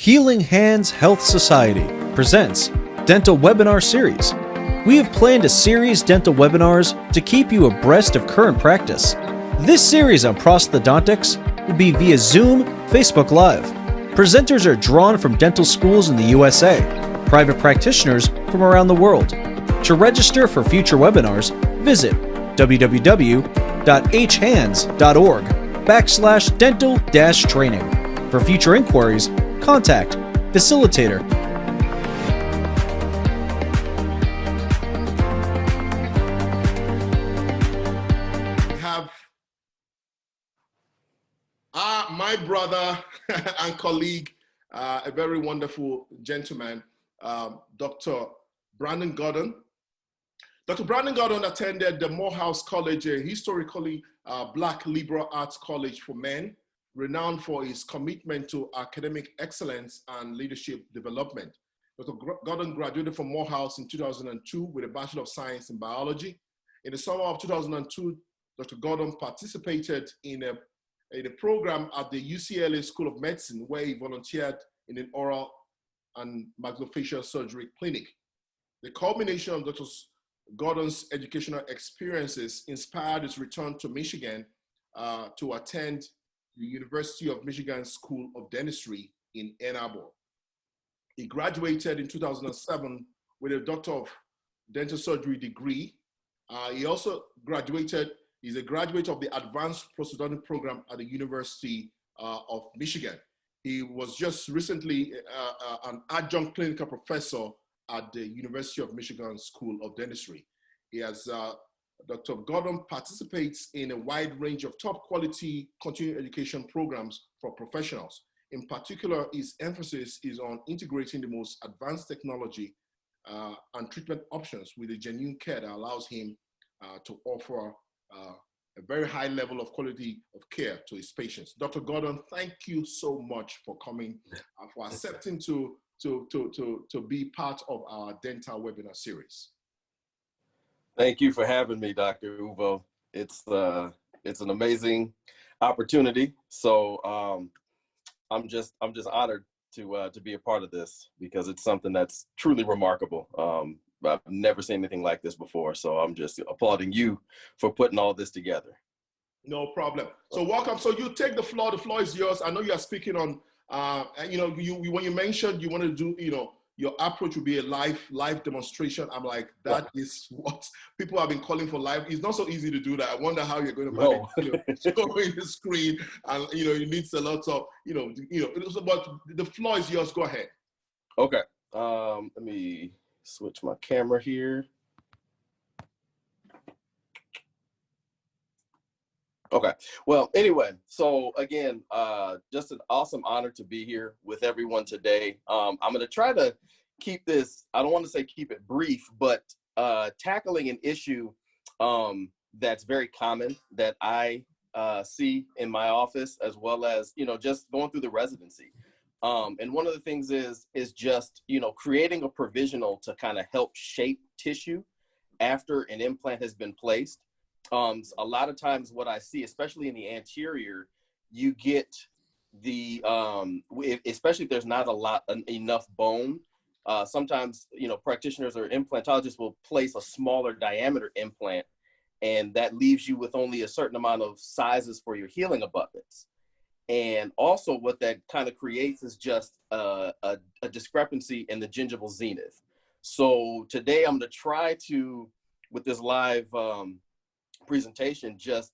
Healing Hands Health Society presents Dental Webinar Series. We have planned a series dental webinars to keep you abreast of current practice. This series on prosthodontics will be via Zoom, Facebook Live. Presenters are drawn from dental schools in the USA, private practitioners from around the world. To register for future webinars, visit www.hhands.org/dental-training. For future inquiries, contact Facilitator. We have my brother and colleague, a very wonderful gentleman, Dr. Brandon Gordon. Dr. Brandon Gordon attended the Morehouse College, a historically Black liberal arts college for men, renowned for his commitment to academic excellence and leadership development. Dr. Gordon graduated from Morehouse in 2002 with a Bachelor of Science in Biology. In the summer of 2002, Dr. Gordon participated in a program at the UCLA School of Medicine where he volunteered in an oral and maxillofacial surgery clinic. The culmination of Dr. Gordon's educational experiences inspired his return to Michigan to attend the University of Michigan School of Dentistry in Ann Arbor. He graduated in 2007 with a Doctor of Dental Surgery degree. He also he's a graduate of the Advanced Prosthodontic Program at the University of Michigan. He was just recently an adjunct clinical professor at the University of Michigan School of Dentistry. Dr. Gordon participates in a wide range of top quality continuing education programs for professionals. In particular, his emphasis is on integrating the most advanced technology and treatment options with a genuine care that allows him to offer a very high level of quality of care to his patients. Dr. Gordon, thank you so much for coming, for accepting to be part of our dental webinar series. Thank you for having me, Dr. Uvoh. It's an amazing opportunity. So I'm just honored to be a part of this because it's something that's truly remarkable. I've never seen anything like this before, so I'm just applauding you for putting all this together. No problem. So welcome. So you take the floor. The floor is yours. I know you are speaking on. When you mentioned you want to do, your approach would be a live demonstration. I'm like, that is what people have been calling for live. It's not so easy to do that. I wonder how you're going to manage, showing the screen, and it needs a lot of, but the floor is yours. Go ahead. Okay. Let me switch my camera here. Okay. Well, anyway, so again, just an awesome honor to be here with everyone today. I'm going to try to keep this, I don't want to say keep it brief, but tackling an issue that's very common that I see in my office, as well as, just going through the residency. And one of the things is just, creating a provisional to kind of help shape tissue after an implant has been placed. A lot of times what I see, especially in the anterior, you get the, especially if there's not enough bone, sometimes, practitioners or implantologists will place a smaller diameter implant, and that leaves you with only a certain amount of sizes for your healing abutments. And also what that kind of creates is just a discrepancy in the gingival zenith. So today I'm going to try to, with this live presentation, just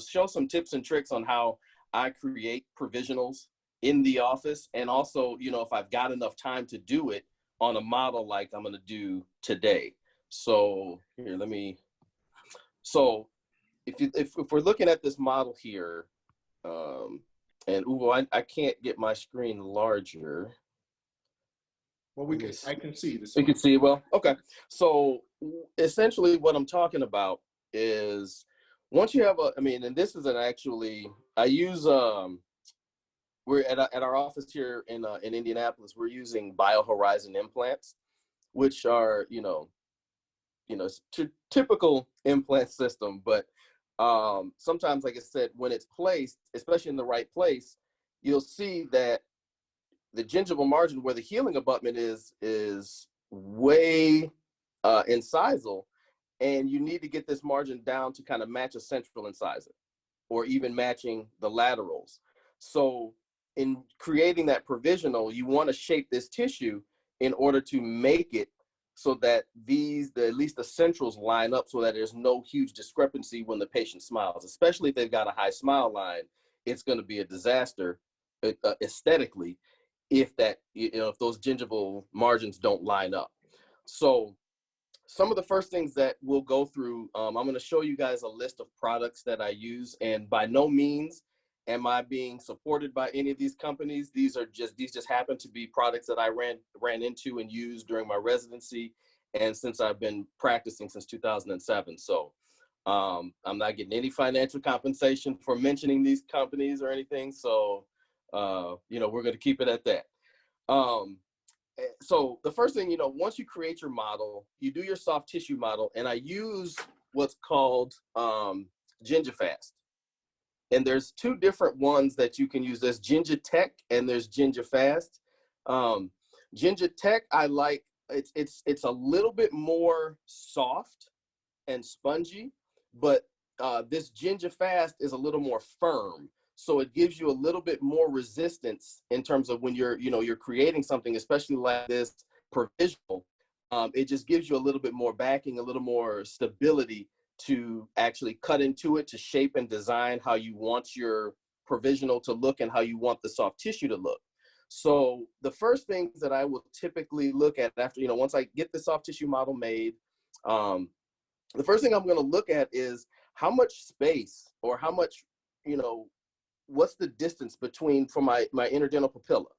show some tips and tricks on how I create provisionals in the office, and also if I've got enough time to do it on a model like I'm going to do today. So here, so if we're looking at this model here, and Uvoh, I can't get my screen larger. Well, I can see this. You can see, well, okay. So essentially what I'm talking about is once you have and this isn't actually, I use, we're at our office here in Indianapolis, we're using BioHorizon implants, which are, typical implant system, but sometimes, like I said, when it's placed, especially in the right place, you'll see that gingival margin where the healing abutment is way incisal, and you need to get this margin down to kind of match a central incisor or even matching the laterals. So in creating that provisional, you want to shape this tissue in order to make it so that at least the centrals line up so that there's no huge discrepancy when the patient smiles, especially if they've got a high smile line. It's going to be a disaster aesthetically if if those gingival margins don't line up. So some of the first things that we'll go through, I'm going to show you guys a list of products that I use, and by no means am I being supported by any of these companies. These just happen to be products that I ran into and used during my residency, and since I've been practicing since 2007. So I'm not getting any financial compensation for mentioning these companies or anything. So we're going to keep it at that. So the first thing, once you create your model, you do your soft tissue model, and I use what's called GingiFast. And there's two different ones that you can use. There's GingiTech and there's GingiFast. GingiTech, I like. It's a little bit more soft and spongy, but this GingiFast is a little more firm. So it gives you a little bit more resistance in terms of when you're creating something, especially like this provisional. It just gives you a little bit more backing, a little more stability to actually cut into it, to shape and design how you want your provisional to look and how you want the soft tissue to look. So the first things that I will typically look at after, once I get the soft tissue model made, the first thing I'm going to look at is how much space or how much, what's the distance between from my interdental papilla,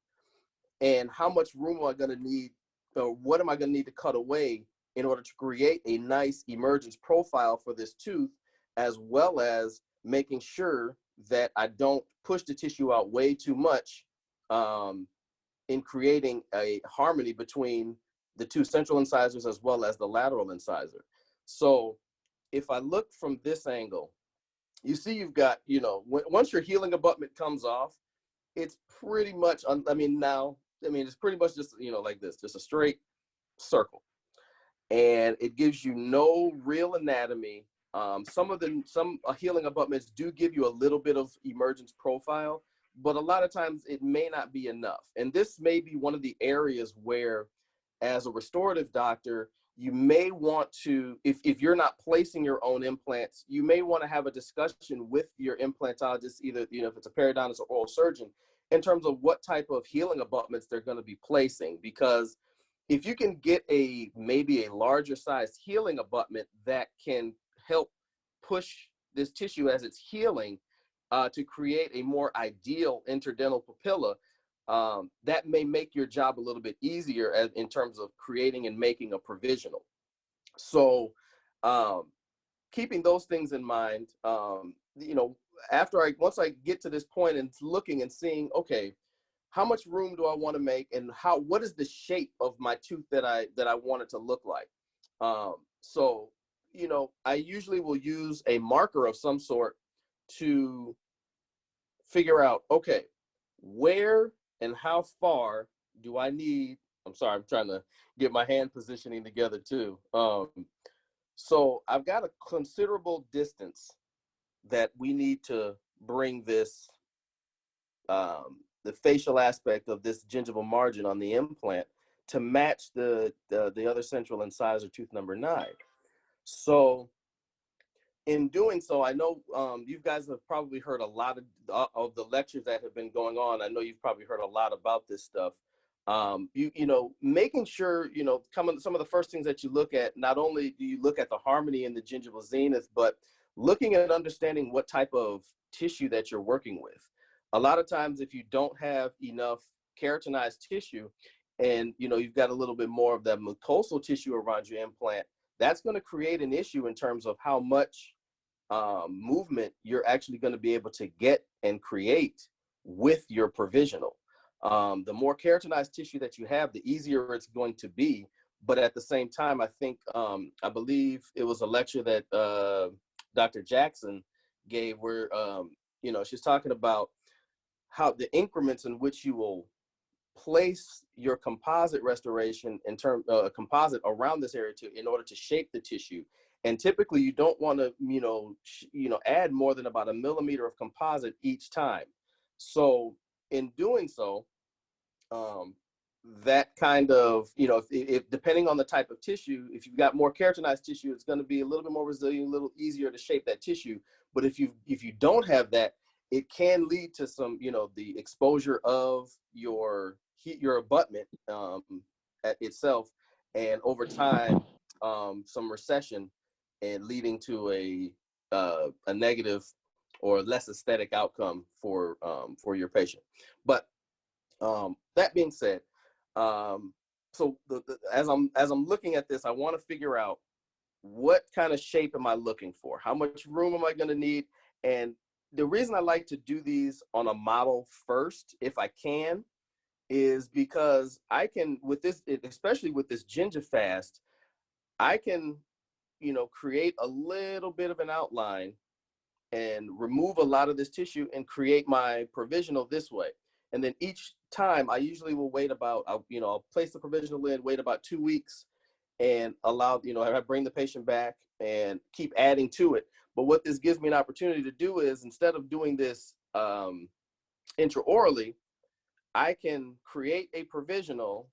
and how much room am I going to need, or what am I going to need to cut away in order to create a nice emergence profile for this tooth, as well as making sure that I don't push the tissue out way too much in creating a harmony between the two central incisors as well as the lateral incisor. So if I look from this angle, you see you've got, once your healing abutment comes off, it's pretty much, it's pretty much just, like this, just a straight circle. And it gives you no real anatomy. Some healing abutments do give you a little bit of emergence profile, but a lot of times it may not be enough. And this may be one of the areas where, as a restorative doctor, you may want to, if you're not placing your own implants, you may want to have a discussion with your implantologist, either, if it's a periodontist or oral surgeon, in terms of what type of healing abutments they're going to be placing. Because if you can get maybe a larger sized healing abutment that can help push this tissue as it's healing to create a more ideal interdental papilla, that may make your job a little bit easier in terms of creating and making a provisional. So keeping those things in mind, once I get to this point and looking and seeing, okay, how much room do I want to make, and what is the shape of my tooth that I want it to look like? So I usually will use a marker of some sort to figure out, okay, where and how far do I need? I'm sorry, I'm trying to get my hand positioning together too. So I've got a considerable distance that we need to bring this, the facial aspect of this gingival margin on the implant to match the other central incisor, tooth number 9. So in doing so, I know you guys have probably heard a lot of the lectures that have been going on. I know you've probably heard a lot about this stuff. Making sure, some of the first things that you look at, not only do you look at the harmony in the gingival zenith, but looking at understanding what type of tissue that you're working with. A lot of times, if you don't have enough keratinized tissue and, you've got a little bit more of that mucosal tissue around your implant, that's going to create an issue in terms of how much movement you're actually going to be able to get and create with your provisional. The more keratinized tissue that you have, the easier it's going to be. But at the same time, I think, I believe it was a lecture that Dr. Jackson gave where, she's talking about how the increments in which you will place your composite restoration in term composite around this area in order to shape the tissue. And typically you don't want to, add more than about 1 millimeter of composite each time. So in doing so, that kind of, if depending on the type of tissue, if you've got more keratinized tissue, it's going to be a little bit more resilient, a little easier to shape that tissue. But if you don't have that, it can lead to some, the exposure of your abutment itself, and over time, some recession, and leading to a negative or less aesthetic outcome for your patient. But that being said, so as I'm looking at this, I want to figure out what kind of shape am I looking for? How much room am I going to need? And the reason I like to do these on a model first, if I can, is because I can, with this, especially with this Gingifast, I can, create a little bit of an outline and remove a lot of this tissue and create my provisional this way. And then each time I usually will wait about, I'll place the provisional in, wait about 2 weeks, and allow, I bring the patient back and keep adding to it. But what this gives me an opportunity to do is, instead of doing this intraorally, I can create a provisional,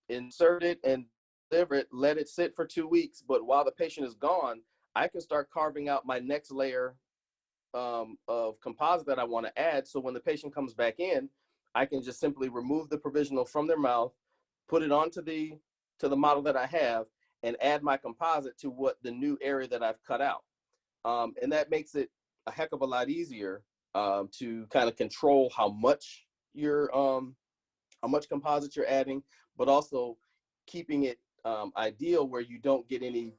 insert it and deliver it, let it sit for 2 weeks. But while the patient is gone, I can start carving out my next layer of composite that I want to add. So when the patient comes back in, I can just simply remove the provisional from their mouth, put it onto the model that I have, and add my composite to the new area that I've cut out. And that makes it a heck of a lot easier to kind of control how much composite you're adding, but also keeping it ideal where you don't get any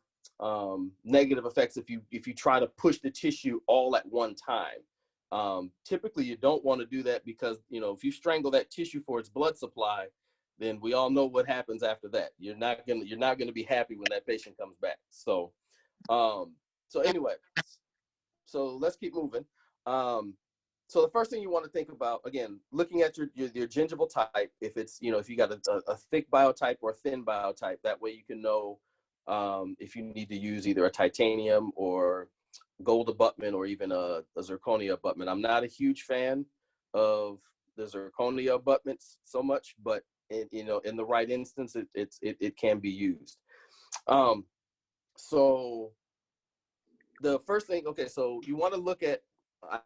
negative effects if you try to push the tissue all at one time. Typically you don't want to do that, because if you strangle that tissue for its blood supply, then we all know what happens after that. You're not gonna be happy when that patient comes back. So anyway, so let's keep moving. So the first thing you want to think about, again, looking at your gingival type, if it's, if you got a thick biotype or a thin biotype, that way you can know if you need to use either a titanium or gold abutment, or even a zirconia abutment. I'm not a huge fan of the zirconia abutments so much, but in the right instance, it can be used. So the first thing, okay, so you want to look at,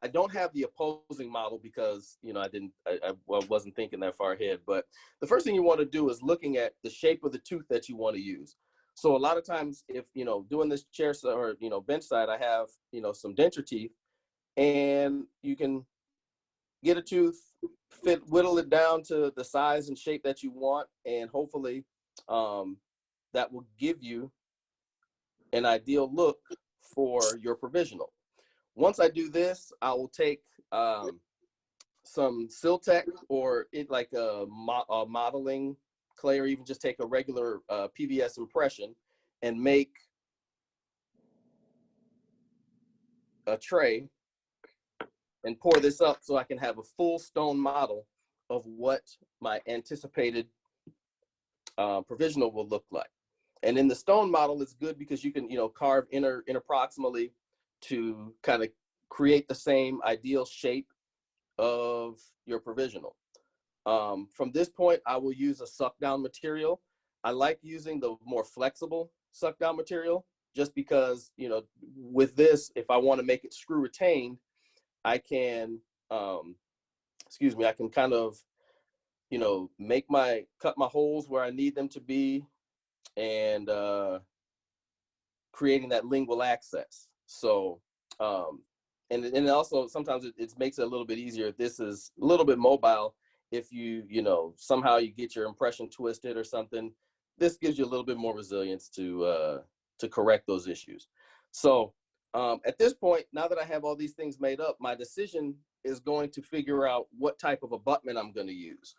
I don't have the opposing model because, I wasn't thinking that far ahead, but the first thing you want to do is looking at the shape of the tooth that you want to use. So a lot of times, if, doing this chair or, bench side, I have, some denture teeth, and you can get a tooth, whittle it down to the size and shape that you want, and hopefully that will give you an ideal look for your provisional. Once I do this, I will take some Siltec, or like a modeling clay, or even just take a regular PVS impression and make a tray and pour this up so I can have a full stone model of what my anticipated provisional will look like. And in the stone model, it's good because you can, carve interproximally to kind of create the same ideal shape of your provisional. From this point, I will use a suck down material. I like using the more flexible suck down material, just because, with this, if I want to make it screw retained, I can, I can kind of, cut my holes where I need them to be, and creating that lingual access. So, and also sometimes it makes it a little bit easier. This is a little bit mobile. If somehow you get your impression twisted or something, this gives you a little bit more resilience to correct those issues. So at this point, now that I have all these things made up, my decision is going to figure out what type of abutment I'm going to use.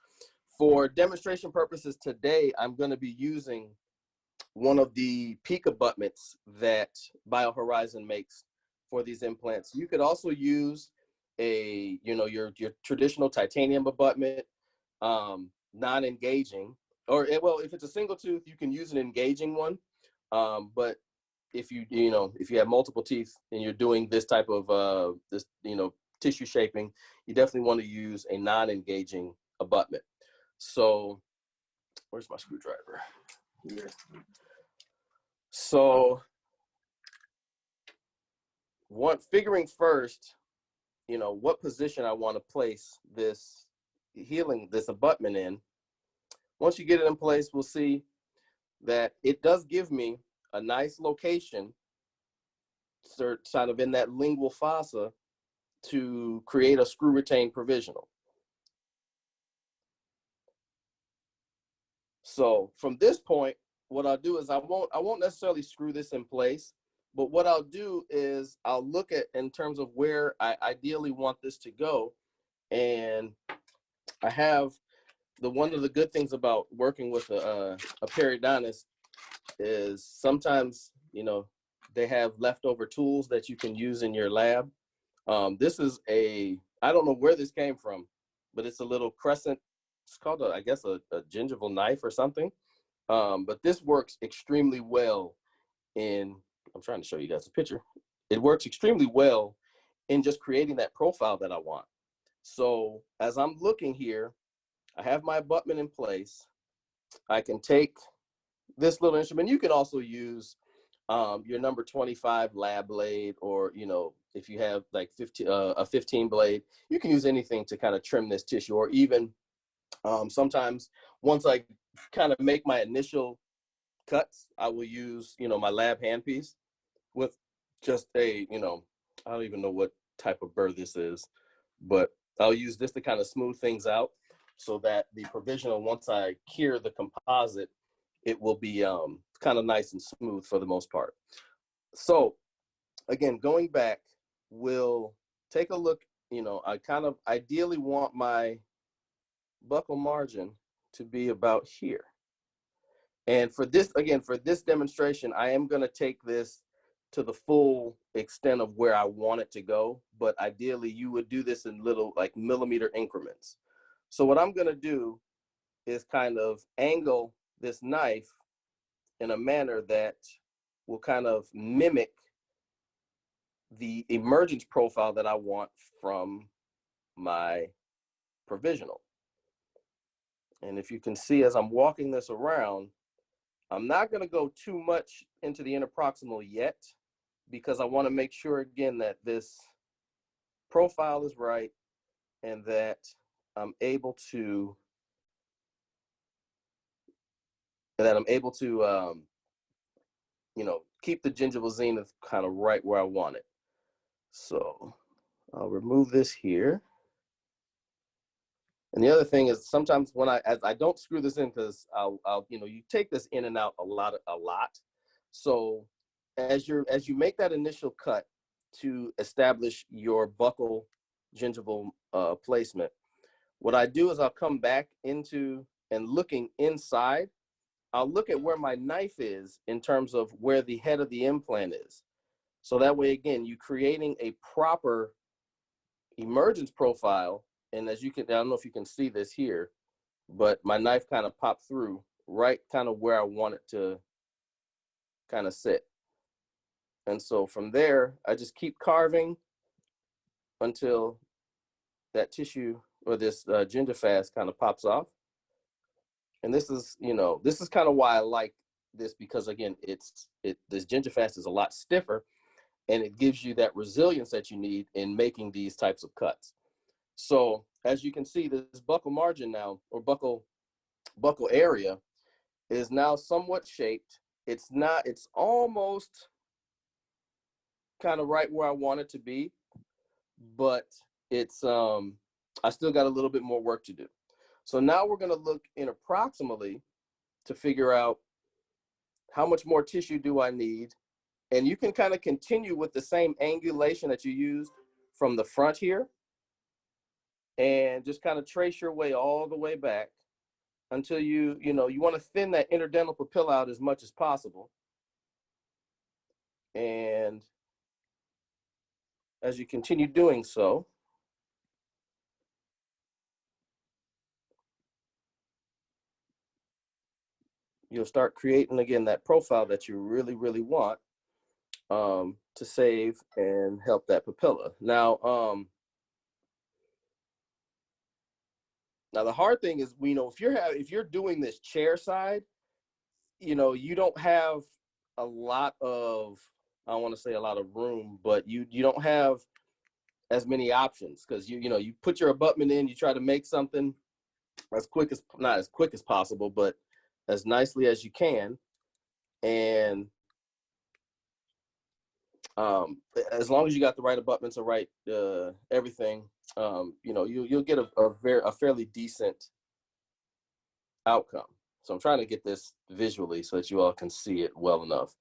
For demonstration purposes today, I'm going to be using one of the peak abutments that BioHorizon makes for these implants. You could also use your traditional titanium abutment. non-engaging, or well, if it's a single tooth, you can use an engaging one. But if if you have multiple teeth and you're doing this type of tissue shaping, you definitely want to use a non-engaging abutment. So where's my screwdriver? Here. So figuring first, what position I want to place this abutment in. Once you get it in place, we'll see that it does give me a nice location, sort of in that lingual fossa, to create a screw retained provisional. So from this point, what I'll do is I won't necessarily screw this in place, but what I'll do is I'll look at in terms of where I ideally want this to go. And I have one of the good things about working with a periodontist is sometimes, they have leftover tools that you can use in your lab. This is I don't know where this came from, but it's a little crescent. It's called, I guess, a gingival knife or something. But this works extremely well I'm trying to show you guys a picture. It works extremely well in just creating that profile that I want. So as I'm looking here, I have my abutment in place. I can take this little instrument. You can also use your number 25 lab blade, or, if you have like a 15 blade, you can use anything to kind of trim this tissue, or even sometimes once I kind of make my initial cuts, I will use, my lab handpiece with just I don't even know what type of burr this is, but I'll use this to kind of smooth things out so that the provisional, once I cure the composite, it will be kind of nice and smooth for the most part. So again, going back, we'll take a look. I kind of ideally want my buccal margin to be about here. And for this demonstration, I am going to take this to the full extent of where I want it to go. But ideally, you would do this in little like millimeter increments. So what I'm going to do is kind of angle this knife in a manner that will kind of mimic the emergence profile that I want from my provisional. And if you can see, as I'm walking this around, I'm not going to go too much into the interproximal yet, because I want to make sure, again, that this profile is right and that I'm able to keep the gingival zenith kind of right where I want it. So I'll remove this here. And the other thing is, sometimes as I don't screw this in, because you take this in and out a lot. So as you make that initial cut to establish your buccal gingival placement, what I do is I'll come back into and looking inside. I'll look at where my knife is in terms of where the head of the implant is. So that way, again, you're creating a proper emergence profile. And as you can, I don't know if you can see this here, but my knife kind of popped through right kind of where I want it to kind of sit. And so from there, I just keep carving until that tissue or this gingival kind of pops off. And this is kind of why I like this, because again, this gingival is a lot stiffer, and it gives you that resilience that you need in making these types of cuts. So as you can see, this buccal margin now, or buccal area, is now somewhat shaped. It's almost kind of right where I want it to be, but it's I still got a little bit more work to do. So now we're going to look interproximally to figure out how much more tissue do I need. And you can kind of continue with the same angulation that you used from the front here, and just kind of trace your way all the way back until you want to thin that interdental papilla out as much as possible. And as you continue doing so, you'll start creating, again, that profile that you really, really want to save and help that papilla. Now, now the hard thing is, you know, if you're doing this chair side, you know, you don't have a lot of, I don't want to say a lot of room, but you don't have as many options, because you know, you put your abutment in, you try to make something as quick as, not as quick as possible, but as nicely as you can. And as long as you got the right abutments, the right everything, you know, you'll get a fairly decent outcome. So I'm trying to get this visually so that you all can see it well enough.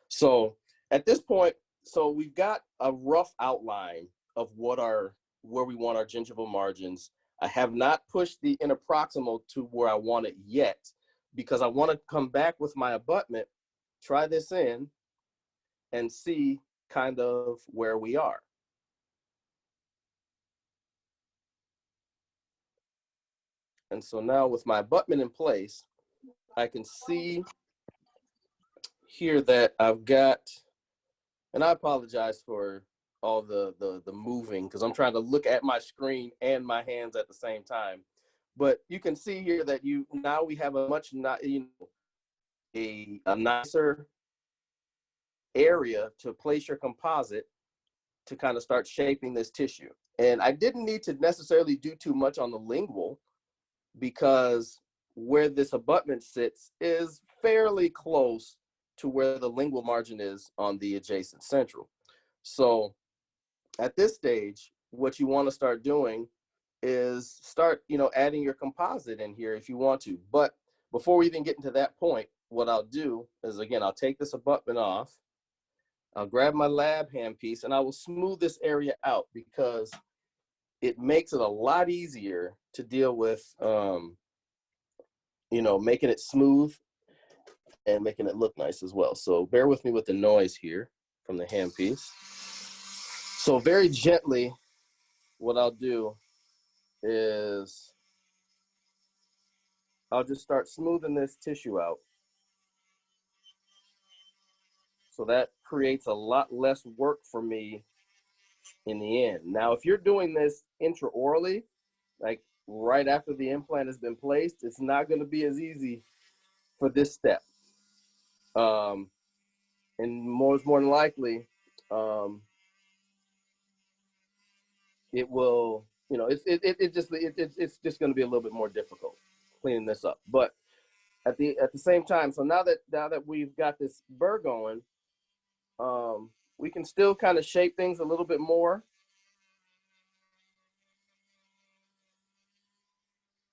So at this point, so we've got a rough outline of where we want our gingival margins. I have not pushed the interproximal to where I want it yet, because I want to come back with my abutment, try this in, and see kind of where we are. And so now with my abutment in place, I can see here that I've got, and I apologize for all the moving, because I'm trying to look at my screen and my hands at the same time. But you can see here that now we have a much, you know, a nicer area to place your composite to kind of start shaping this tissue. And I didn't need to necessarily do too much on the lingual, because where this abutment sits is fairly close to where the lingual margin is on the adjacent central. So at this stage, what you want to start doing is start, you know, adding your composite in here if you want to. But before we even get into that point, what I'll do is, again, I'll take this abutment off. I'll grab my lab handpiece and I will smooth this area out, because it makes it a lot easier to deal with, you know, making it smooth and making it look nice as well. So bear with me with the noise here from the handpiece. So very gently, what I'll do is I'll just start smoothing this tissue out. So that creates a lot less work for me in the end. Now, if you're doing this intraorally, like right after the implant has been placed, it's not going to be as easy for this step. And more than likely, it will, you know, it's just going to be a little bit more difficult cleaning this up. But at the same time, so now that we've got this burr going, we can still kind of shape things a little bit more.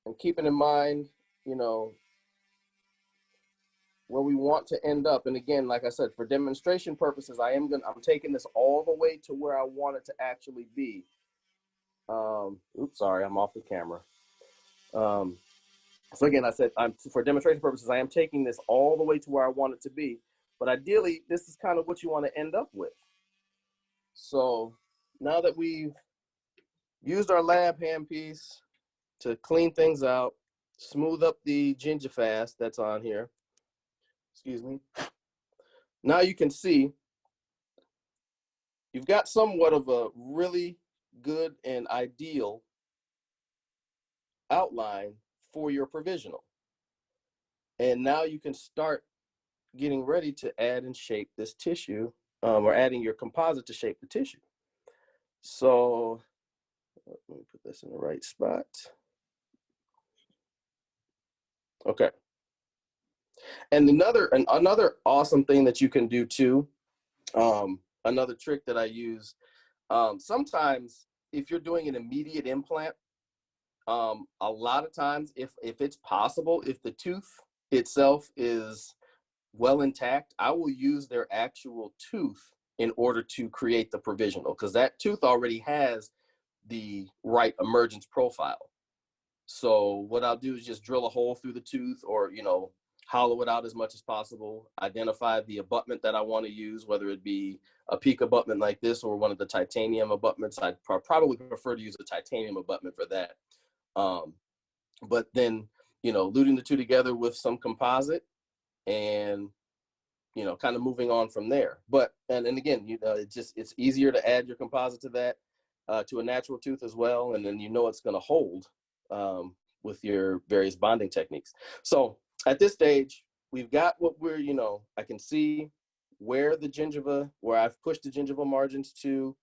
And keeping in mind, you know, where we want to end up. And again, like I said, for demonstration purposes, I'm taking this all the way to where I want it to actually be. Oops, sorry, I'm off the camera. So again, I said, for demonstration purposes, I am taking this all the way to where I want it to be. But ideally, this is kind of what you want to end up with. So now that we've used our lab handpiece to clean things out, smooth up the gingifast that's on here, excuse me. Now you can see you've got somewhat of a really good and ideal outline for your provisional. And now you can start getting ready to add and shape this tissue, or adding your composite to shape the tissue. So let me put this in the right spot. Okay. And another awesome thing that you can do too, another trick that I use, sometimes if you're doing an immediate implant, a lot of times, if it's possible, if the tooth itself is well intact, I will use their actual tooth in order to create the provisional, because that tooth already has the right emergence profile. So what I'll do is just drill a hole through the tooth, or, you know, hollow it out as much as possible, identify the abutment that I want to use, whether it be a PEEK abutment like this or one of the titanium abutments. I'd probably prefer to use a titanium abutment for that. But then, you know, luting the two together with some composite, and, you know, kind of moving on from there. But, and again, you know, it's easier to add your composite to that, to a natural tooth as well. And then, you know, it's going to hold with your various bonding techniques. So at this stage, we've got what we're, you know, I can see where the gingiva, where I've pushed the gingival margins to,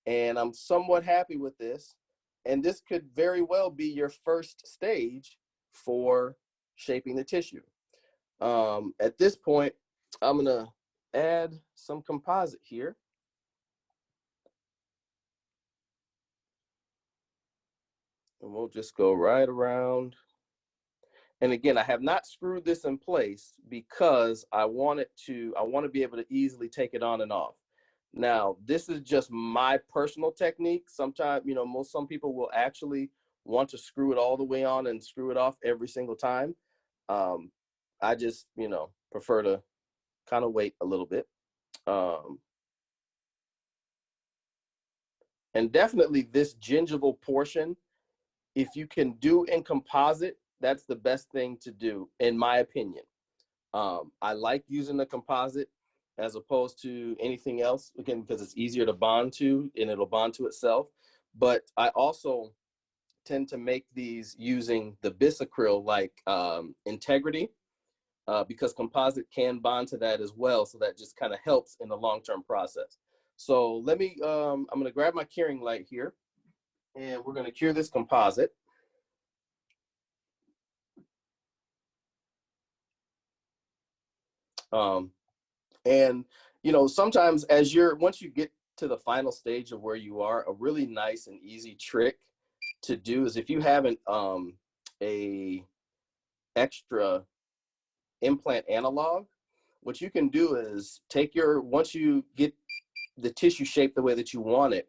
and I'm somewhat happy with this. And this could very well be your first stage for shaping the tissue. At this point, I'm gonna add some composite here. And we'll just go right around. And again, I have not screwed this in place because I want to be able to easily take it on and off. Now, this is just my personal technique. Sometimes, you know, some people will actually want to screw it all the way on and screw it off every single time. I just, you know, prefer to kind of wait a little bit. And definitely this gingival portion, if you can do in composite, that's the best thing to do, in my opinion. I like using the composite as opposed to anything else, again, because it's easier to bond to and it'll bond to itself. But I also tend to make these using the bisacryl, like Integrity, because composite can bond to that as well. So that just kind of helps in the long-term process. So let me, I'm gonna grab my curing light here and we're gonna cure this composite. And, you know, sometimes once you get to the final stage of where you are, a really nice and easy trick to do is if you haven't a extra implant analog, what you can do is once you get the tissue shaped the way that you want it,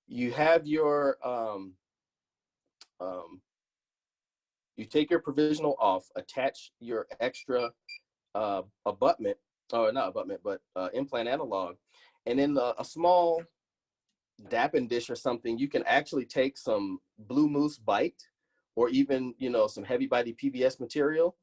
you have your, you take your provisional off, attach your extra abutment, or not abutment, but implant analog. And in a small dapping dish or something, you can actually take some blue mousse bite or even, you know, some heavy body PVS material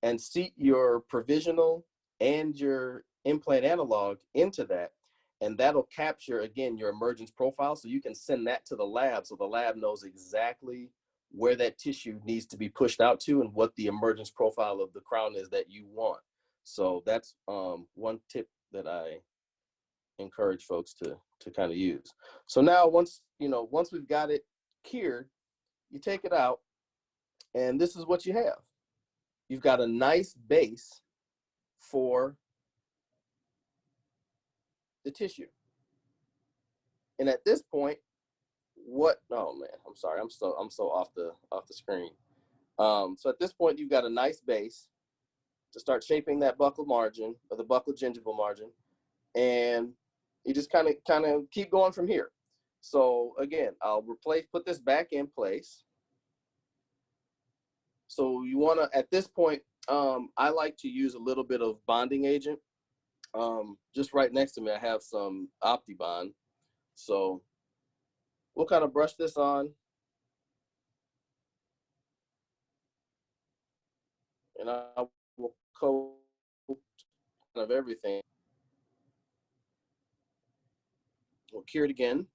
and seat your provisional and your implant analog into that. And that'll capture, again, your emergence profile. So you can send that to the lab so the lab knows exactly where that tissue needs to be pushed out to and what the emergence profile of the crown is that you want. So that's one tip that I encourage folks to kind of use. So now once we've got it cured, you take it out and this is what you have. You've got a nice base for the tissue. And at this point, oh man, I'm sorry, I'm so off the screen. So at this point, you've got a nice base to start shaping that buccal margin or the buccal gingival margin, and you just kind of keep going from here. So again, I'll put this back in place. So you want to, at this point, I like to use a little bit of bonding agent. Just right next to me, I have some OptiBond. So we'll kind of brush this on. And I will coat kind of everything. We'll cure it again.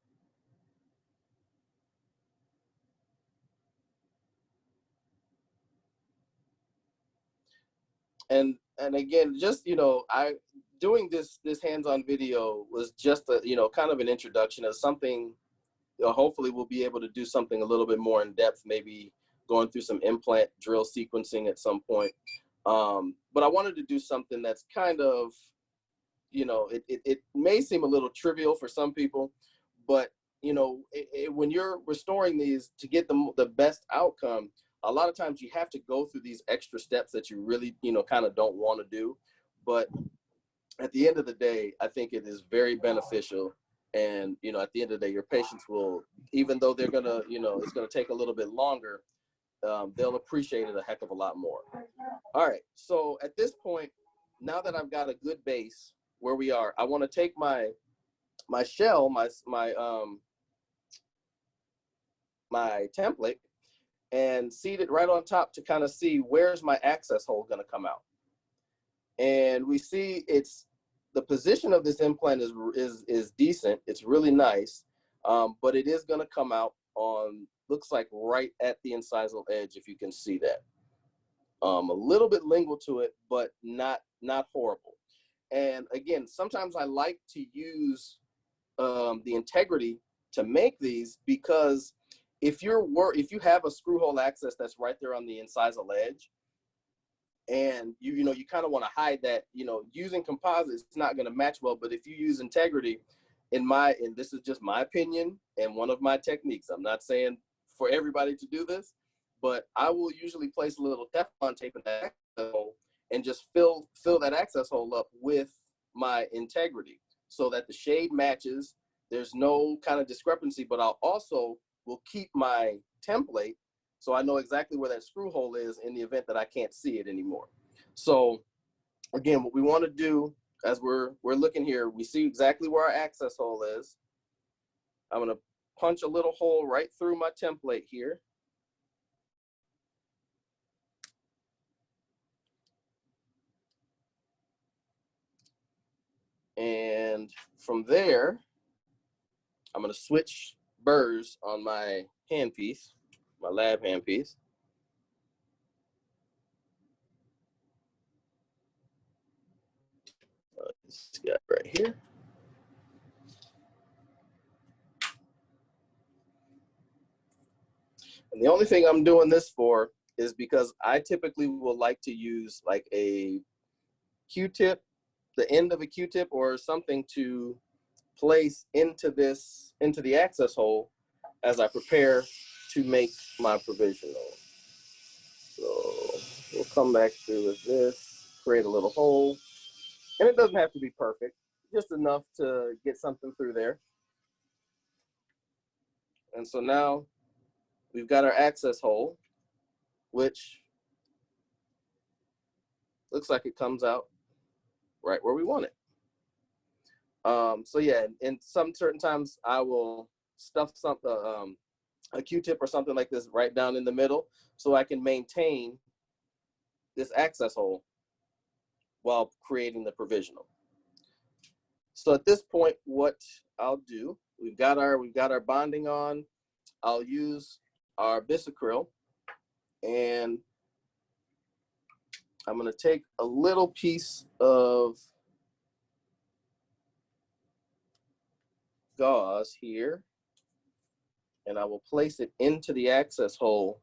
And again, just, you know, doing this hands-on video was just a, you know, kind of an introduction of something. Hopefully we'll be able to do something a little bit more in depth, maybe going through some implant drill sequencing at some point. But I wanted to do something that's kind of, you know, it may seem a little trivial for some people, but, you know, when you're restoring these to get the best outcome, a lot of times you have to go through these extra steps that you really, you know, kind of don't want to do. But at the end of the day, I think it is very beneficial. And, you know, at the end of the day, your patients will, even though they're going to, you know, it's going to take a little bit longer, they'll appreciate it a heck of a lot more. All right. So at this point, now that I've got a good base where we are, I want to take my shell, my template, and seat it right on top to kind of see where's my access hole going to come out. And we see the position of this implant is decent. It's really nice, but it is going to come out on, looks like right at the incisal edge, if you can see that. A little bit lingual to it, but not horrible. And again, sometimes I like to use the integrity to make these, because if you have a screw hole access that's right there on the incisal edge, and you kind of want to hide that, using composites, it's not going to match well. But if you use integrity, and this is just my opinion and one of my techniques, I'm not saying for everybody to do this, but I will usually place a little Teflon tape in that access hole and just fill that access hole up with my integrity so that the shade matches. There's no kind of discrepancy, but I'll also will keep my template so I know exactly where that screw hole is in the event that I can't see it anymore. So again, what we want to do as we're looking here, we see exactly where our access hole is. I'm going to punch a little hole right through my template here. And from there, I'm going to switch burrs on my handpiece, my lab handpiece. This guy right here. And the only thing I'm doing this for is because I typically will like to use like a Q-tip, the end of a Q-tip or something to place into the access hole as I prepare to make my provisional. So we'll come back through with this, create a little hole. And it doesn't have to be perfect, just enough to get something through there. And so now we've got our access hole, which looks like it comes out right where we want it. So yeah, in some certain times I will stuff something, a Q-tip or something like this right down in the middle so I can maintain this access hole while creating the provisional. So at this point, what I'll do, we've got our bonding on. I'll use our bisacryl, and I'm going to take a little piece of gauze here, and I will place it into the access hole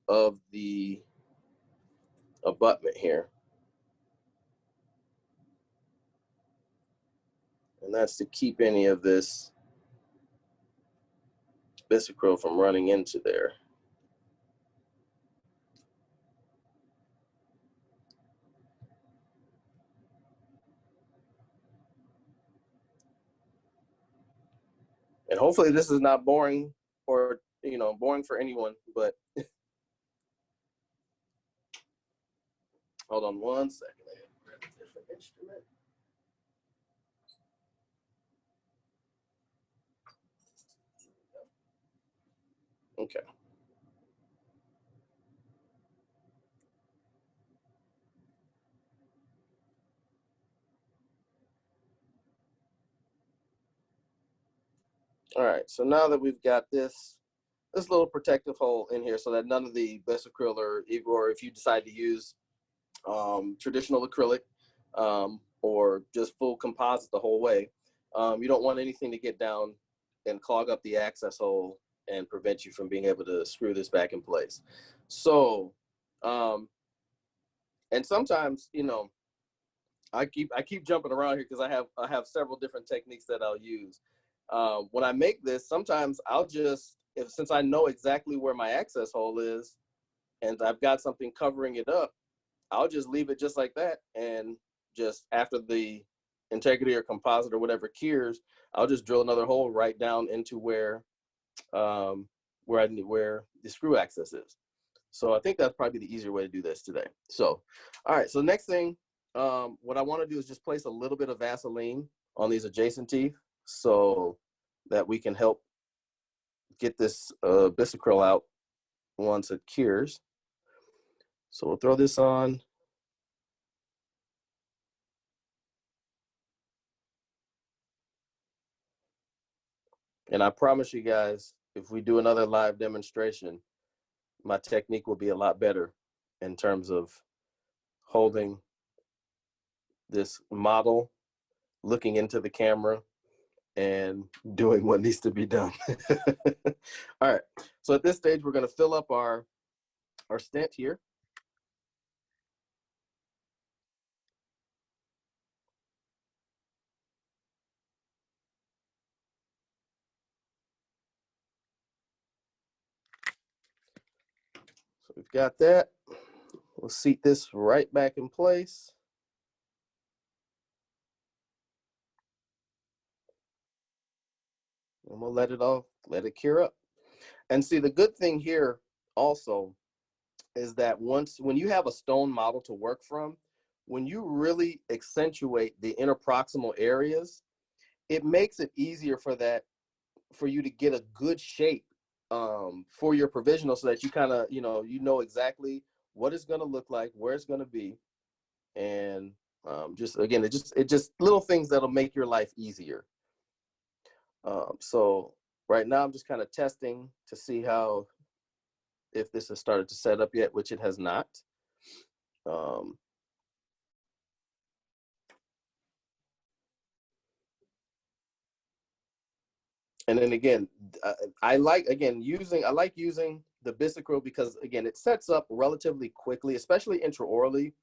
of the abutment here. And that's to keep any of this bisacryl from running into there. And hopefully this is not boring or, boring for anyone, but hold on one second. I gotta grab a different instrument. Okay. All right, so now that we've got this little protective hole in here so that none of the bisacryl or if you decide to use traditional acrylic or just full composite the whole way, you don't want anything to get down and clog up the access hole and prevent you from being able to screw this back in place. So, and sometimes, I keep jumping around here because I have several different techniques that I'll use. When I make this, sometimes I'll just, since I know exactly where my access hole is and I've got something covering it up, I'll just leave it just like that. And just after the integrity or composite or whatever cures, I'll just drill another hole right down into where the screw access is. So I think that's probably the easier way to do this today. So, all right, so next thing, what I want to do is just place a little bit of Vaseline on these adjacent teeth so that we can help get this bisacryl out once it cures. So we'll throw this on. And I promise you guys, if we do another live demonstration, my technique will be a lot better in terms of holding this model, looking into the camera, and doing what needs to be done. All right, so at this stage, we're gonna fill up our stent here. So we've got that. We'll seat this right back in place. And we'll let it cure up. And see, the good thing here also is that when you have a stone model to work from, when you really accentuate the interproximal areas, it makes it easier for you to get a good shape for your provisional, so that you kind of, you know exactly what it's going to look like, where it's going to be. And just again, it just little things that'll make your life easier. So right now I'm just kind of testing to see if this has started to set up yet, which it has not. And then again, I like using the Bisacryl because again, it sets up relatively quickly, especially intraorally.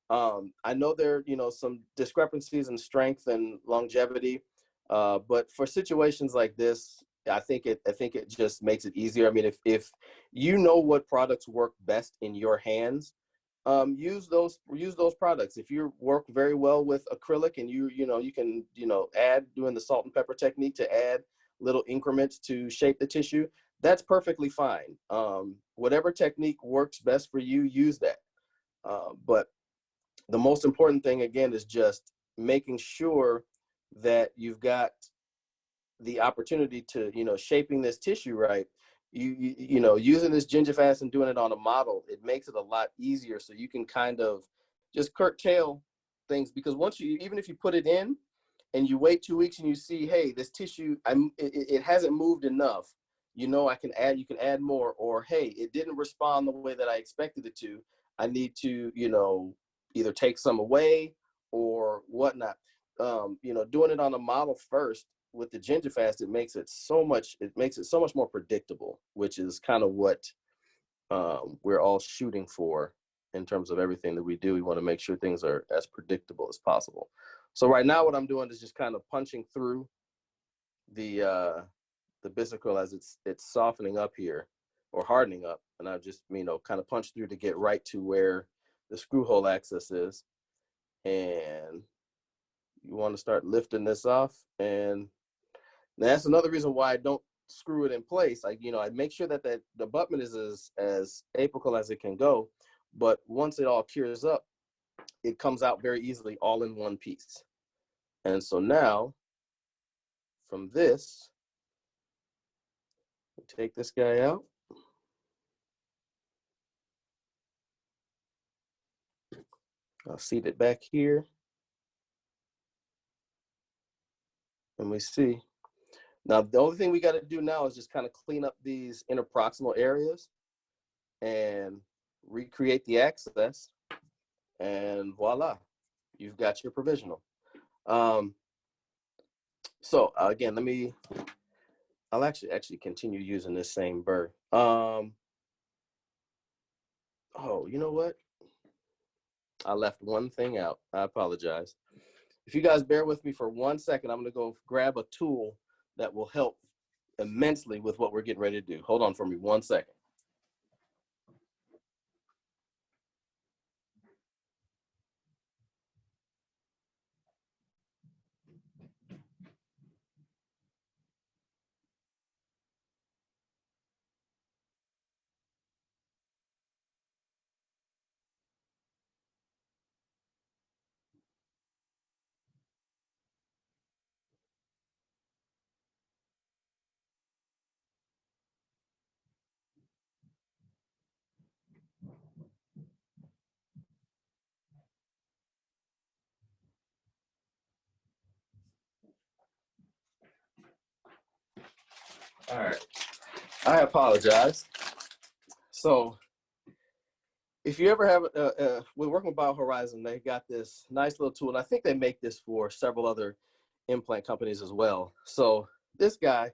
I know there are, some discrepancies in strength and longevity, but for situations like this, I think it just makes it easier. I mean, if you know what products work best in your hands, use those products. If you work very well with acrylic and you can add, doing the salt and pepper technique to add little increments to shape the tissue, that's perfectly fine. Whatever technique works best for you, use that. But the most important thing again is just making sure that you've got the opportunity to, shaping this tissue right. Using this gingifast and doing it on a model, it makes it a lot easier, so you can kind of just curtail things, because even if you put it in and you wait 2 weeks and you see, hey, this tissue, it hasn't moved enough, you can add more, or hey, it didn't respond the way that I expected it to, I need to, either take some away or whatnot. Doing it on a model first with the gingifast, it makes it so much more predictable, which is kind of what we're all shooting for in terms of everything that we do. We want to make sure things are as predictable as possible. So right now what I'm doing is just kind of punching through the Bisacryl as it's softening up here, or hardening up, and I just kind of punch through to get right to where the screw hole access is. And you want to start lifting this off, and that's another reason why I don't screw it in place. I make sure that the abutment is as apical as it can go, but once it all cures up, it comes out very easily all in one piece. And so now from this, take this guy out. I'll seat it back here. And we see. Now, the only thing we got to do now is just kind of clean up these interproximal areas and recreate the access. And voila, you've got your provisional. So again, I'll actually continue using this same burr. Oh, you know what? I left one thing out. I apologize. If you guys bear with me for 1 second, I'm gonna go grab a tool that will help immensely with what we're getting ready to do. Hold on for me 1 second. All right. I apologize. So if you ever have, we're working with BioHorizon, they got this nice little tool, and I think they make this for several other implant companies as well. So this guy,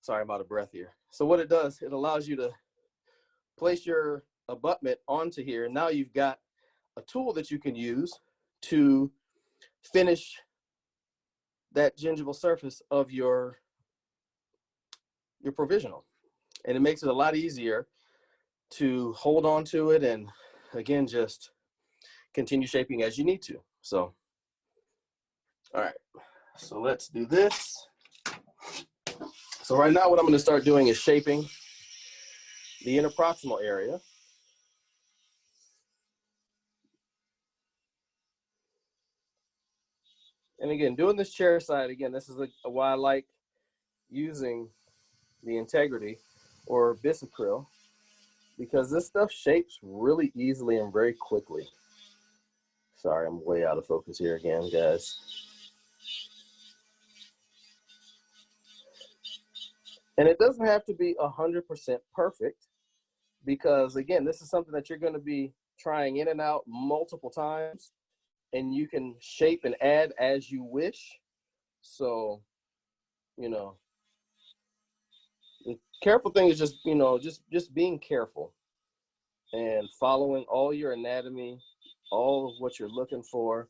sorry, I'm out of breath here. So what it does, it allows you to place your abutment onto here. Now you've got a tool that you can use to finish that gingival surface of your provisional. And it makes it a lot easier to hold on to it and, again, just continue shaping as you need to. So, all right, so let's do this. So right now what I'm going to start doing is shaping the interproximal area. And again, doing this chair side, again, this is why I like using the Integrity or Bisacryl, because this stuff shapes really easily and very quickly. Sorry, I'm way out of focus here again, guys. And it doesn't have to be 100% perfect, because again, this is something that you're going to be trying in and out multiple times, and you can shape and add as you wish. So, you know, the careful thing is just, you know, just being careful and following all your anatomy, all of what you're looking for.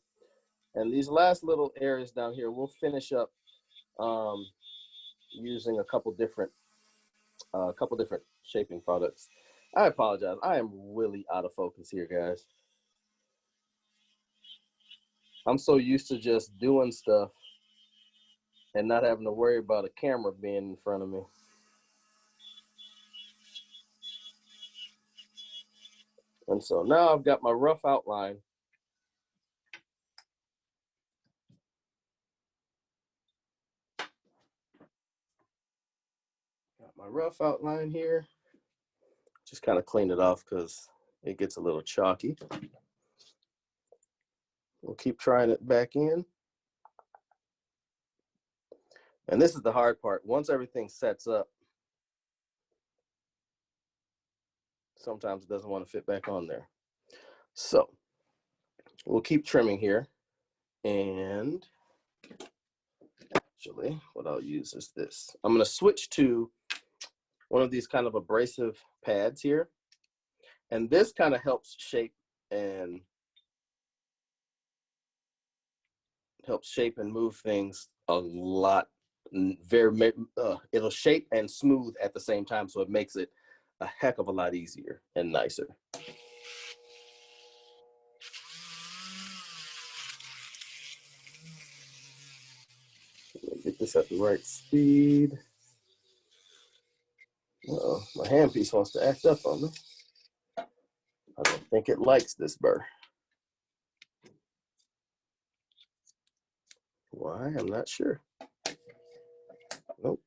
And these last little areas down here, we'll finish up using a couple different shaping products. I apologize. I am really out of focus here, guys. I'm so used to just doing stuff and not having to worry about a camera being in front of me. And so now I've got my rough outline. Got my rough outline here. Just kind of clean it off because it gets a little chalky. We'll keep trying it back in. And this is the hard part. Once everything sets up, sometimes it doesn't want to fit back on there. So we'll keep trimming here. And actually, what I'll use is this. I'm going to switch to one of these kind of abrasive pads here. And this kind of helps shape and move things a lot. It'll shape and smooth at the same time, so it makes it a heck of a lot easier and nicer. Get this at the right speed. Uh-oh, my handpiece wants to act up on me. I don't think it likes this burr. Why? I'm not sure. Nope.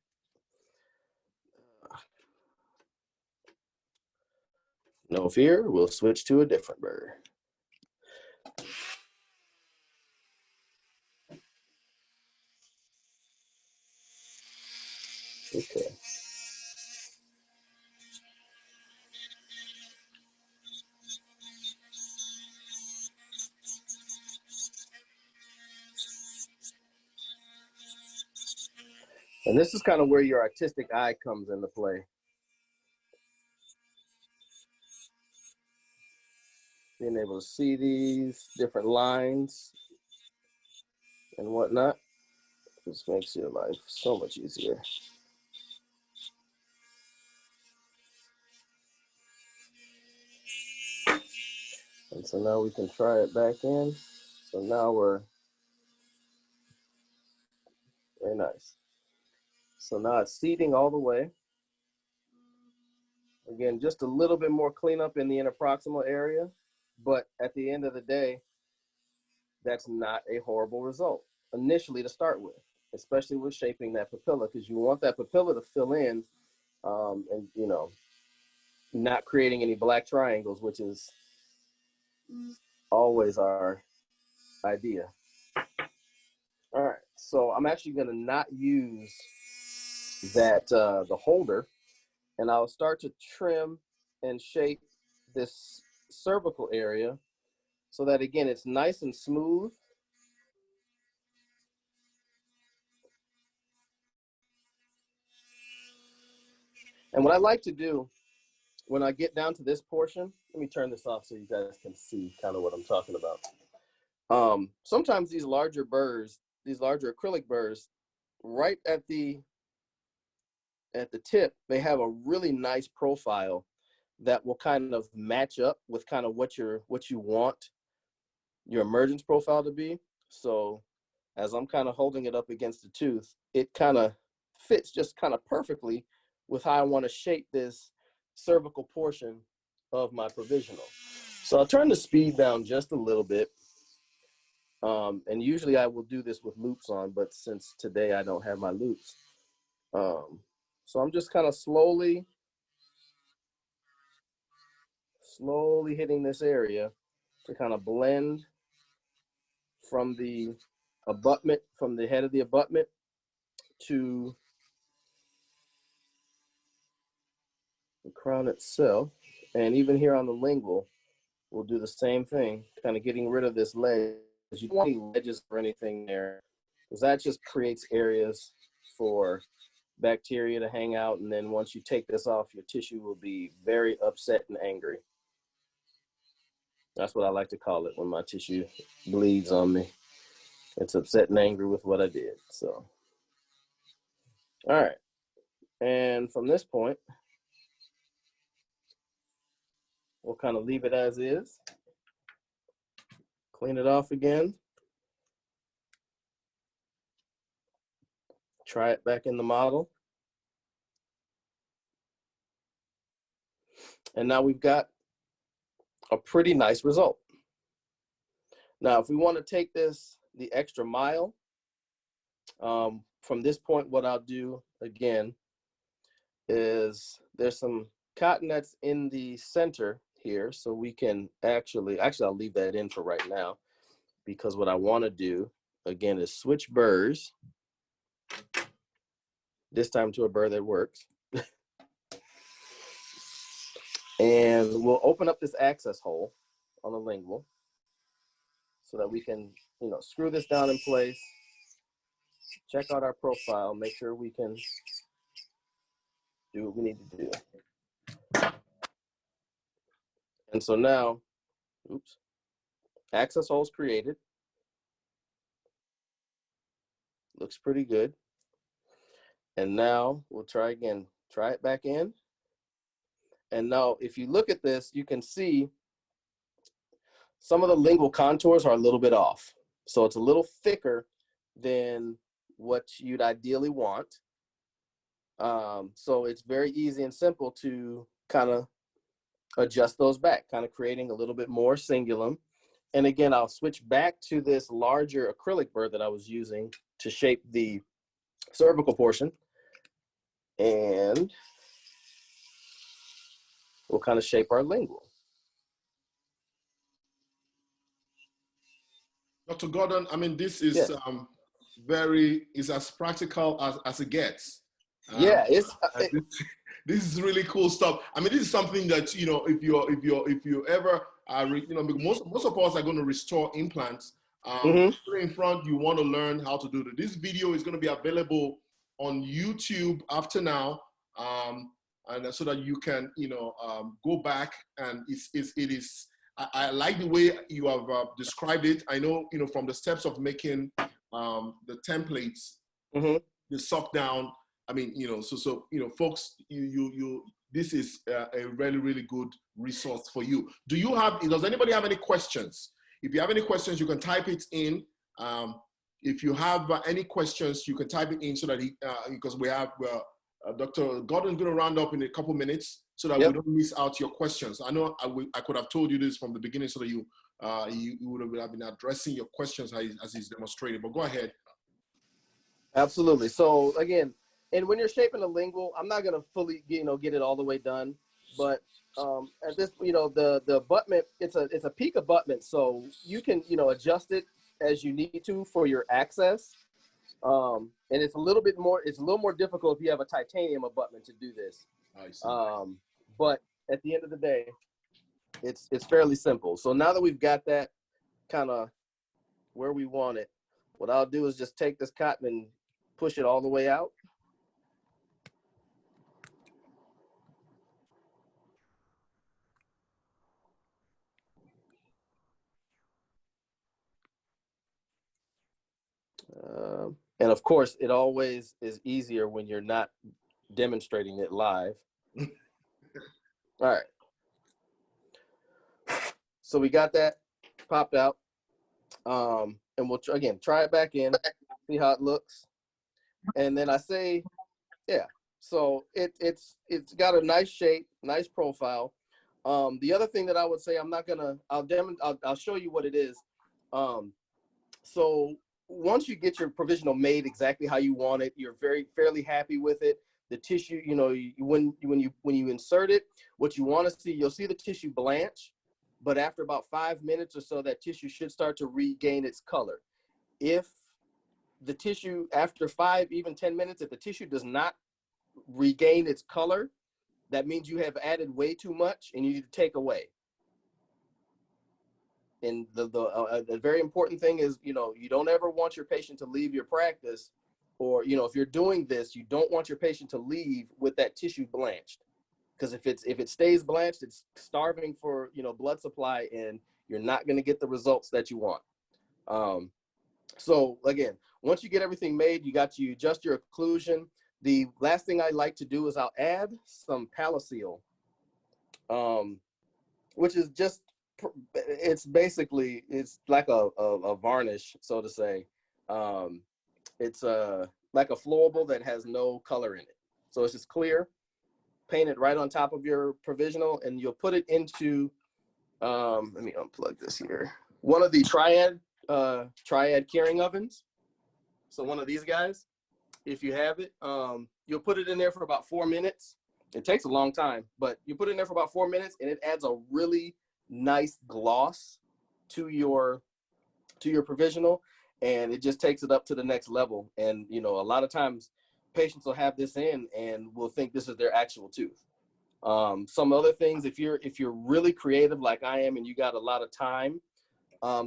No fear, we'll switch to a different burr. Okay. And this is kind of where your artistic eye comes into play. Being able to see these different lines and whatnot just makes your life so much easier. And so now we can try it back in. So now we're very nice. So now it's seating all the way. Again, just a little bit more cleanup in the interproximal area, but at the end of the day, that's not a horrible result initially to start with, especially with shaping that papilla, because you want that papilla to fill in and, you know, not creating any black triangles, which is always our idea. All right, so I'm actually going to not use that the holder, and I'll start to trim and shape this cervical area so that, again, it's nice and smooth. And what I like to do when I get down to this portion, let me turn this off so you guys can see kind of what I'm talking about. Sometimes these larger burrs, these larger acrylic burrs, right at the tip, they have a really nice profile that will kind of match up with kind of what you want your emergence profile to be. So as I'm kind of holding it up against the tooth, it kind of fits just kind of perfectly with how I want to shape this cervical portion of my provisional. So I'll turn the speed down just a little bit. And usually I will do this with loops on, but since today I don't have my loops. So I'm just kind of slowly hitting this area to kind of blend from the abutment, from the head of the abutment to the crown itself. And even here on the lingual, we'll do the same thing, kind of getting rid of this ledge. You don't want any ledges or anything there, because that just creates areas for bacteria to hang out. And then once you take this off, your tissue will be very upset and angry. That's what I like to call it when my tissue bleeds on me. It's upset and angry with what I did. So, all right. And from this point, we'll kind of leave it as is. Clean it off again. Try it back in the model. And now we've got a pretty nice result. Now, if we want to take this the extra mile, from this point, what I'll do again is there's some cotton that's in the center here, so we can actually I'll leave that in for right now, because what I want to do again is switch burrs, this time to a burr that works. And we'll open up this access hole on the lingual so that we can, screw this down in place, check out our profile, make sure we can do what we need to do. And so now, oops, access hole's created. Looks pretty good. And now we'll try again. Try it back in. And now if you look at this, you can see some of the lingual contours are a little bit off. So it's a little thicker than what you'd ideally want. So it's very easy and simple to kind of adjust those back, kind of creating a little bit more cingulum. And again, I'll switch back to this larger acrylic burr that I was using to shape the cervical portion. And we'll kind of shape our lingual. Dr. Gordon, I mean, this is is as practical as it gets. Yeah, this is really cool stuff. I mean, this is something that, if you ever most of us are going to restore implants. In front, you want to learn how to do that. This video is going to be available on YouTube after now, and so that you can go back, and it is. I like the way you have described it. I know from the steps of making the templates, the suck down. I mean, folks, this is a really, really good resource for you. Does anybody have any questions? If you have any questions, you can type it in. If you have any questions, you can type it in so that because we have Dr. Gordon's going to round up in a couple minutes so that we don't miss out your questions. I know I could have told you this from the beginning so that you would have been addressing your questions as he's demonstrated, but go ahead. Absolutely. So again, and when you're shaping a lingual, I'm not going to fully, get it all the way done, but at this, the abutment, it's a peak abutment, so you can, adjust it as you need to for your access. And it's a little more difficult if you have a titanium abutment to do this. I see. But at the end of the day, it's fairly simple. So now that we've got that kind of where we want it, what I'll do is just take this cotton and push it all the way out. And of course, it always is easier when you're not demonstrating it live. All right. So we got that popped out. And we'll, again, try it back in, see how it looks. And then I say, yeah, so it's got a nice shape, nice profile. The other thing that I would say, I'll show you what it is. So once you get your provisional made exactly how you want it, you're fairly happy with it. The tissue, you know, when you insert it, what you want to see, you'll see the tissue blanch, but after about 5 minutes or so, that tissue should start to regain its color. If the tissue, after 5, even 10 minutes, if the tissue does not regain its color, that means you have added way too much and you need to take away. And the very important thing is, you know, you don't ever want your patient to leave your practice, or, you know, if you're doing this, you don't want your patient to leave with that tissue blanched. Because if it stays blanched, it's starving for, you know, blood supply, and you're not going to get the results that you want. So again, once you get everything made, you adjust your occlusion. The last thing I like to do is I'll add some Palaceal, which is just, it's basically, it's like a varnish, so to say. It's like a flowable that has no color in it. So it's just clear, paint it right on top of your provisional, and you'll put it into, let me unplug this here, one of the triad curing ovens. So one of these guys, if you have it, you'll put it in there for about 4 minutes. It takes a long time, but you put it in there for about 4 minutes, and it adds a really nice gloss to your provisional, and it just takes it up to the next level. And, you know, a lot of times patients will have this in and will think this is their actual tooth. Some other things, if you're really creative like I am and you got a lot of time,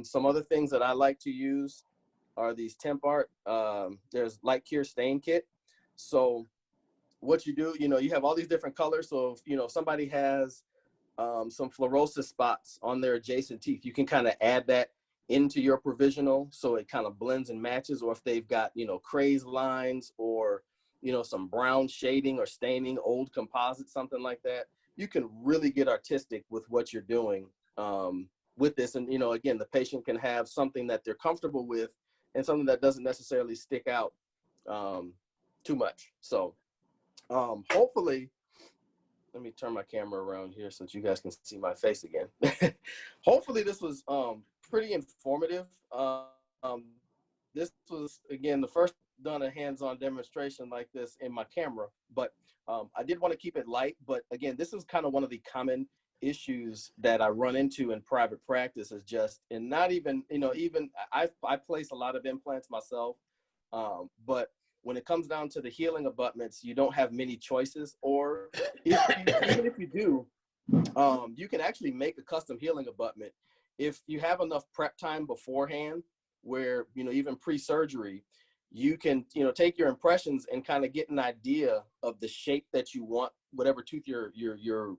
some other things that I like to use are these Temp Art. There's Light Cure Stain Kit. So what you do, you know, you have all these different colors. So if, you know, somebody has some fluorosis spots on their adjacent teeth, you can kind of add that into your provisional so it kind of blends and matches. Or if they've got, you know, craze lines, or, you know, some brown shading or staining, old composite, something like that, you can really get artistic with what you're doing with this. And, you know, again, the patient can have something that they're comfortable with and something that doesn't necessarily stick out too much. So hopefully, let me turn my camera around here so that you guys can see my face again. Hopefully this was pretty informative. This was, again, the first done a hands-on demonstration like this in my camera, but I did want to keep it light. But again, this is kind of one of the common issues that I run into in private practice, is just, and not even, you know, even I place a lot of implants myself, but when it comes down to the healing abutments, you don't have many choices. Or even if you do, you can actually make a custom healing abutment if you have enough prep time beforehand, where, you know, even pre-surgery, you can, you know, take your impressions and kind of get an idea of the shape that you want, whatever tooth you're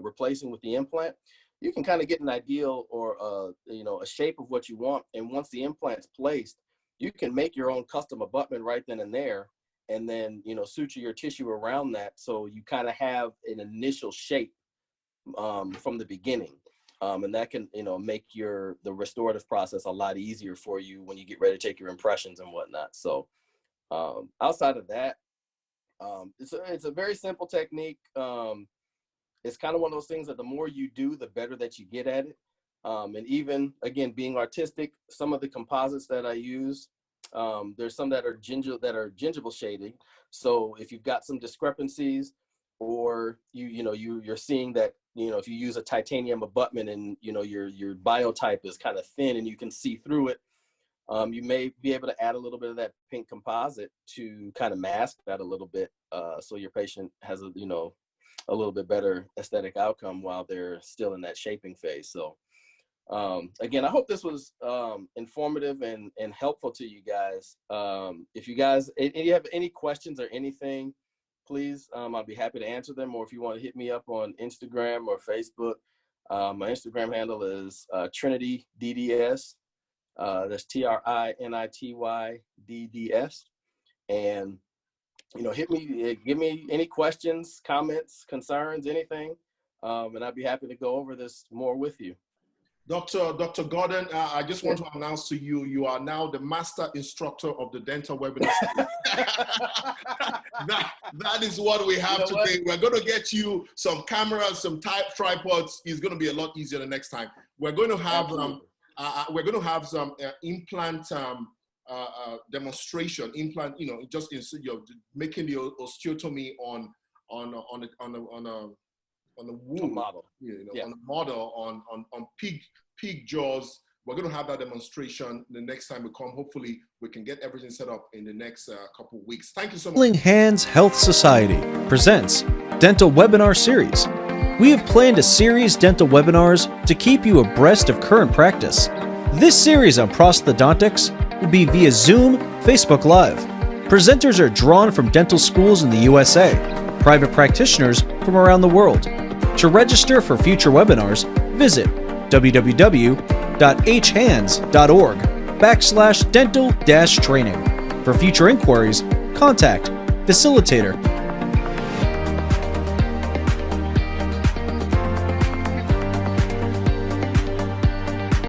replacing with the implant. You can kind of get an ideal, or you know, a shape of what you want. And once the implant's placed, you can make your own custom abutment right then and there, and then, you know, suture your tissue around that, so you kind of have an initial shape from the beginning. And that can, you know, make the restorative process a lot easier for you when you get ready to take your impressions and whatnot. So outside of that, it's a very simple technique. It's kind of one of those things that the more you do, the better that you get at it. And even, again, being artistic, some of the composites that I use, there's some that are gingival shading. So if you've got some discrepancies, or you're seeing that, you know, if you use a titanium abutment and, you know, your biotype is kind of thin and you can see through it, You may be able to add a little bit of that pink composite to kind of mask that a little bit, so your patient has a little bit better aesthetic outcome while they're still in that shaping phase. So again, I hope this was informative and helpful to you guys. If you guys have any questions or anything, please, I'll be happy to answer them. Or if you want to hit me up on Instagram or Facebook, my Instagram handle is Trinity DDS. That's TRINITYDDS. And hit me, give me any questions, comments, concerns, anything, and I'd be happy to go over this more with you. Dr. Gordon, I just want to announce to you, you are now the master instructor of the dental webinar. that is what we have today. We're going to get you some cameras, some tripods. It's going to be a lot easier the next time. We're going to have some implant demonstration. Implant, just making the osteotomy on the wound model, on the model on pig jaws. We're going to have that demonstration the next time we come. Hopefully, we can get everything set up in the next couple of weeks. Thank you so much. Healing Hands Health Society presents Dental Webinar Series. We have planned a series dental webinars to keep you abreast of current practice. This series on prosthodontics will be via Zoom, Facebook Live. Presenters are drawn from dental schools in the USA, private practitioners from around the world. To register for future webinars, visit www.hhands.org/dental-training. For future inquiries, contact Facilitator